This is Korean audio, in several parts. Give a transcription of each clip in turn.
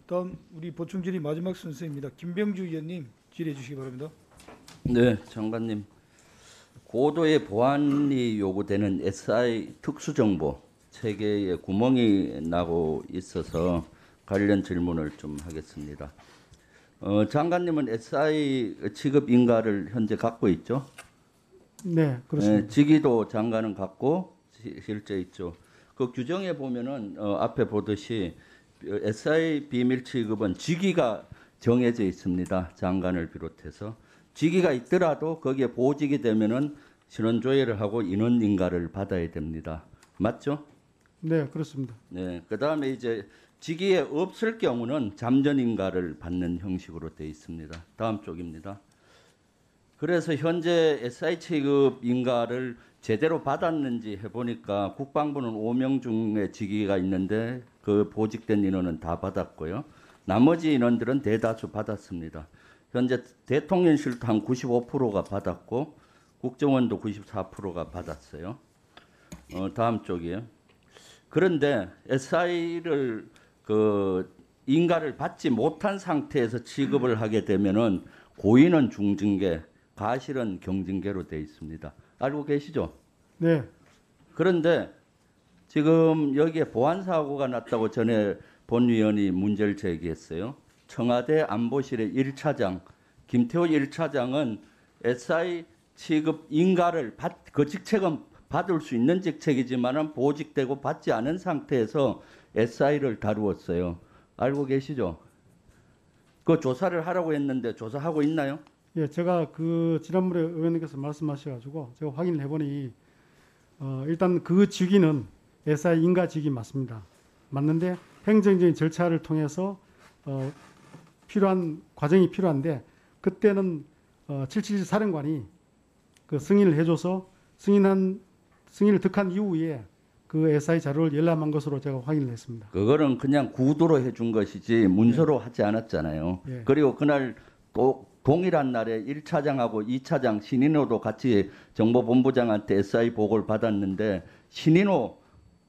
다음 우리 보충 질의 마지막 순서입니다. 김병주 의원님 질의해 주시기 바랍니다. 네, 장관님. 고도의 보안이 요구되는 SI 특수정보 체계에 구멍이 나고 있어서 관련 질문을 좀 하겠습니다. 장관님은 SI 취급 인가를 현재 갖고 있죠? 네, 그렇습니다. 직위도 장관은 갖고 실제 있죠. 그 규정에 보면은 앞에 보듯이 SI 비밀 취급은 직위가 정해져 있습니다. 장관을 비롯해서 직위가 있더라도 거기에 보직이 되면은 신원 조회를 하고 인원 인가를 받아야 됩니다. 맞죠? 네, 그렇습니다. 네. 그다음에 이제 직위에 없을 경우는 잠전 인가를 받는 형식으로 되어 있습니다. 다음 쪽입니다. 그래서 현재 SI 취급 인가를 제대로 받았는지 해보니까 국방부는 5명 중에 직위가 있는데 그 보직된 인원은 다 받았고요. 나머지 인원들은 대다수 받았습니다. 현재 대통령실도 한 95%가 받았고 국정원도 94%가 받았어요. 다음 쪽이에요. 그런데 SI를 인가를 받지 못한 상태에서 취급을 하게 되면은 고의는 중징계, 과실은 경징계로 되어 있습니다. 알고 계시죠? 네, 그런데 지금 여기에 보안 사고가 났다고 전에 본 위원이 문제를 제기했어요. 청와대 안보실의 1차장 김태호 1차장은 SI 취급 인가를 그 직책은 받을 수 있는 직책이지만은 보직되고 받지 않은 상태에서 SI를 다루었어요. 알고 계시죠? 그 조사를 하라고 했는데 조사하고 있나요? 예, 제가 그 지난번에 의원님께서 말씀하셔가지고 제가 확인을 해보니 일단 그 직위는 SI 인가 직위 맞습니다. 맞는데 행정적인 절차를 통해서 필요한 과정이 필요한데 그때는 777 사령관이 그 승인을 해줘서 승인을 득한 이후에 그 SI 자료를 열람한 것으로 제가 확인을 했습니다. 그거는 그냥 구두로 해준 것이지 문서로 하지 않았잖아요. 예. 그리고 그날 또 동일한 날에 1차장하고 2차장 신인호도 같이 정보본부장한테 SI 보고를 받았는데 신인호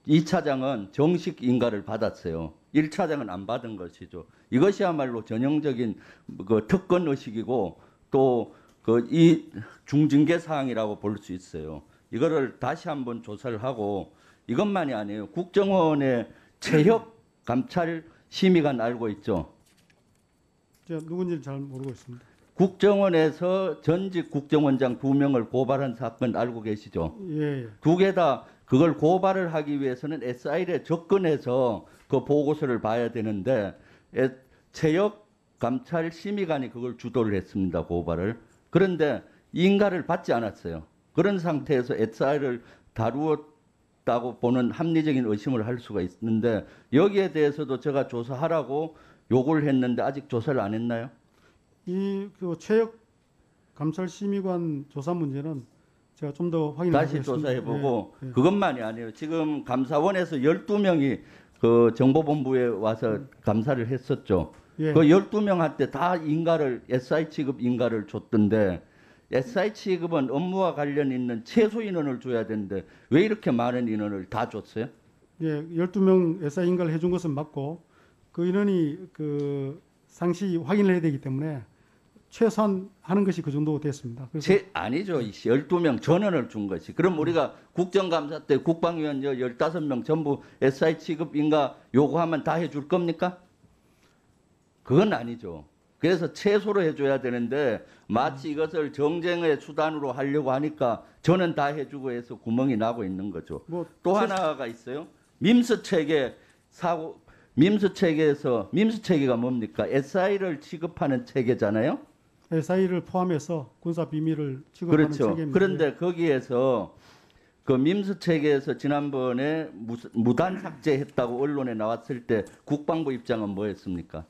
2차장은 정식 인가를 받았어요. 1차장은 안 받은 것이죠. 이것이야말로 전형적인 그 특권 의식이고 또 이 중징계 사항이라고 볼 수 있어요. 이거를 다시 한번 조사를 하고 이것만이 아니에요. 국정원의 최혁 감찰 심의관 알고 있죠? 제가 누군지는 잘 모르고 있습니다. 국정원에서 전직 국정원장 2명을 고발한 사건 알고 계시죠? 예, 예. 두 개 다 그걸 고발을 하기 위해서는 SI에 접근해서 그 보고서를 봐야 되는데 최혁 감찰 심의관이 그걸 주도를 했습니다. 고발을. 그런데 인가를 받지 않았어요. 그런 상태에서 SI를 다루었다고 보는 합리적인 의심을 할 수가 있는데 여기에 대해서도 제가 조사하라고 요구를 했는데 아직 조사를 안 했나요? 그 최역 감찰심의관 조사 문제는 제가 좀 더 다시 확인하겠습니다. 조사해보고 예, 예. 그것만이 아니에요. 지금 감사원에서 12명이 그 정보본부에 와서 감사를 했었죠. 예. 그 12명한테 다 인가를 SI 취급 인가를 줬던데 SI 취급은 업무와 관련 있는 최소 인원을 줘야 되는데 왜 이렇게 많은 인원을 다 줬어요? 예, 12명 SI 인가를 해준 것은 맞고 그 인원이 그 상시 확인을 해야 되기 때문에 최소한 하는 것이 그 정도 됐습니다. 그래서 아니죠. 12명 전원을 준 것이. 그럼 우리가 국정감사 때 국방위원 15명 전부 SI 취급 인가 요구하면 다 해줄 겁니까? 그건 아니죠. 그래서 최소로 해줘야 되는데 마치 이것을 정쟁의 수단으로 하려고 하니까 저는 다 해주고 해서 구멍이 나고 있는 거죠. 또 하나가 있어요. 민스 체계 사고 민스 체계에서 민스 체계가 뭡니까? SI를 취급하는 체계잖아요. SI를 포함해서 군사 비밀을 취급하는 그렇죠. 체계입니다. 그런데 거기에서 그 민스 체계에서 지난번에 무단 삭제했다고 언론에 나왔을 때 국방부 입장은 뭐였습니까?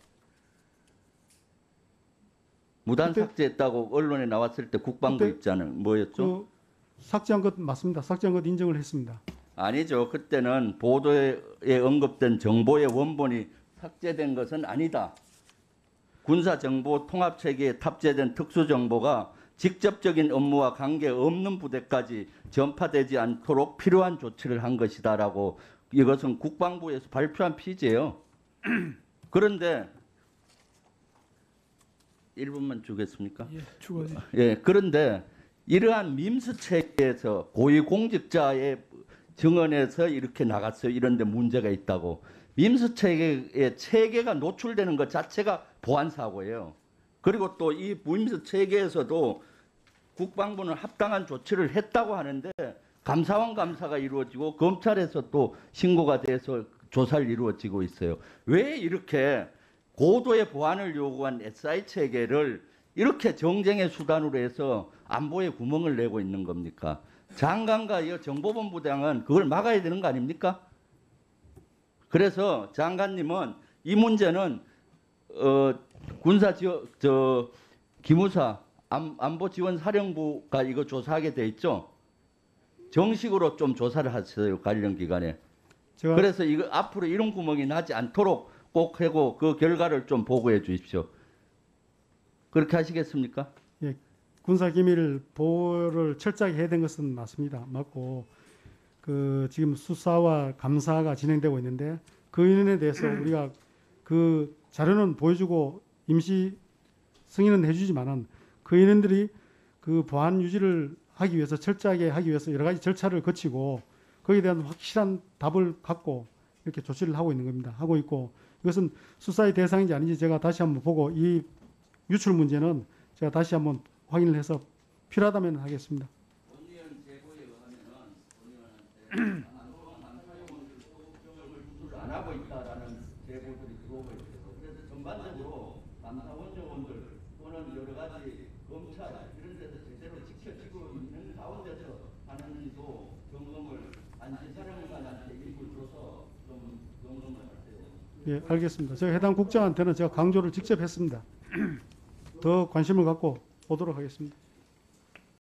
무단 삭제했다고 언론에 나왔을 때 국방부 입장은 뭐였죠? 그 삭제한 것 맞습니다. 삭제한 것 인정을 했습니다. 아니죠. 그때는 보도에 언급된 정보의 원본이 삭제된 것은 아니다. 군사정보통합체계에 탑재된 특수정보가 직접적인 업무와 관계없는 부대까지 전파되지 않도록 필요한 조치를 한 것이다라고 이것은 국방부에서 발표한 피지예요. 그런데 1분만 주겠습니까? 예, 주거지. 예, 그런데 이러한 민수 체계에서 고위공직자의 증언에서 이렇게 나갔어요. 이런데 문제가 있다고. 민수 체계의 체계가 노출되는 것 자체가 보안 사고예요. 그리고 또 이 민수 체계에서도 국방부는 합당한 조치를 했다고 하는데 감사원 감사가 이루어지고 검찰에서 또 신고가 돼서 조사를 이루어지고 있어요. 왜 이렇게 고도의 보안을 요구한 SI 체계를 이렇게 정쟁의 수단으로 해서 안보에 구멍을 내고 있는 겁니까? 장관과 이 정보본부장은 그걸 막아야 되는 거 아닙니까? 그래서 장관님은 이 문제는 군사 지원 기무사 안보지원사령부가 이거 조사하게 돼 있죠. 정식으로 좀 조사를 하세요, 관련 기관에. 제가 그래서 이거 앞으로 이런 구멍이 나지 않도록 꼭 하고 그 결과를 좀 보고해 주십시오. 그렇게 하시겠습니까? 예, 군사 기밀 보호를 철저하게 해야 되는 것은 맞습니다. 맞고 그 지금 수사와 감사가 진행되고 있는데 그 인원에 대해서 우리가 그 자료는 보여주고 임시 승인은 해주지만은 그 인원들이 그 보안 유지를 하기 위해서 철저하게 하기 위해서 여러 가지 절차를 거치고 거기에 대한 확실한 답을 갖고 이렇게 조치를 하고 있는 겁니다. 하고 있고 이것은 수사의 대상인지 아닌지 제가 다시 한번 보고 이 유출 문제는 제가 다시 한번 확인을 해서 필요하다면 하겠습니다. 본의원 제보에 의하면은 본의원한테 유출을 안 하고 있다라는 제보들이 들어오고 있어요. 그래서 전반적으로 감사원 요원들 또는 여러 가지 검찰 이런 데서 제대로 지켜지고 있는 가운데서 하는 일도 점검을 안전사령관한테 일부 줘서 좀 점검을 하세요. 예, 알겠습니다. 제가 해당 국장한테는 제가 강조를 직접 했습니다. 더 관심을 갖고 보도록 하겠습니다.